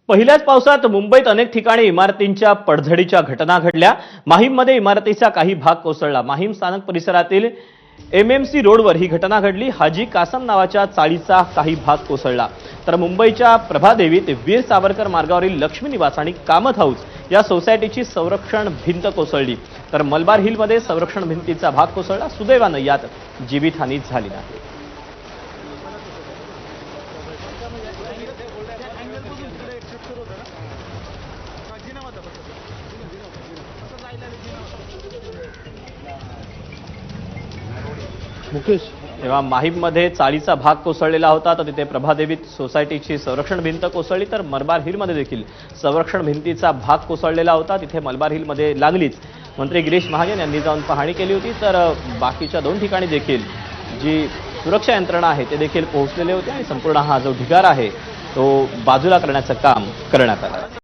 पहिल्याच पावसात मुंबईत अनेक ठिकाणी इमारतींच्या पडझडीच्या घटना घडल्या। माहीममध्ये इमारतीचा काही भाग कोसळला। माहीम स्थानक परिसरातील एमएमसी रोडवर ही घटना घडली। हाजी कासम नावाच्या चाळीचा काही भाग कोसळला। तर मुंबईच्या प्रभादेवीत वीर सावरकर मार्गावरील लक्ष्मी निवास आणि कामत हाऊस या सोसायटीची संरक्षण भिंत कोसळली। तर मलबार हिलमध्ये संरक्षण भिंतीचा भाग कोसळला। सुदैवाने यात जीवितहानी झाली नाही। मुकेश तेव्हा माहीममध्ये चाळीचा भाग कोसळलेला होता, तर तिथे प्रभादेवीत सोसायटीची संरक्षण भिंत कोसळली। तर मलबार हिलमध्ये देखील संरक्षण भिंतीचा भाग कोसळलेला होता। तिथे मलबार हिलमध्ये लागलीच मंत्री गिरीश महाजन यांनी जाऊन पाहणी केली होती। तर बाकीच्या दोन ठिकाणी देखील जी सुरक्षा यंत्रणा आहे ते देखील पोहोचलेले होते आणि संपूर्ण हा जो ढिगारा आहे तो बाजूला करण्याचं काम करण्यात आलं।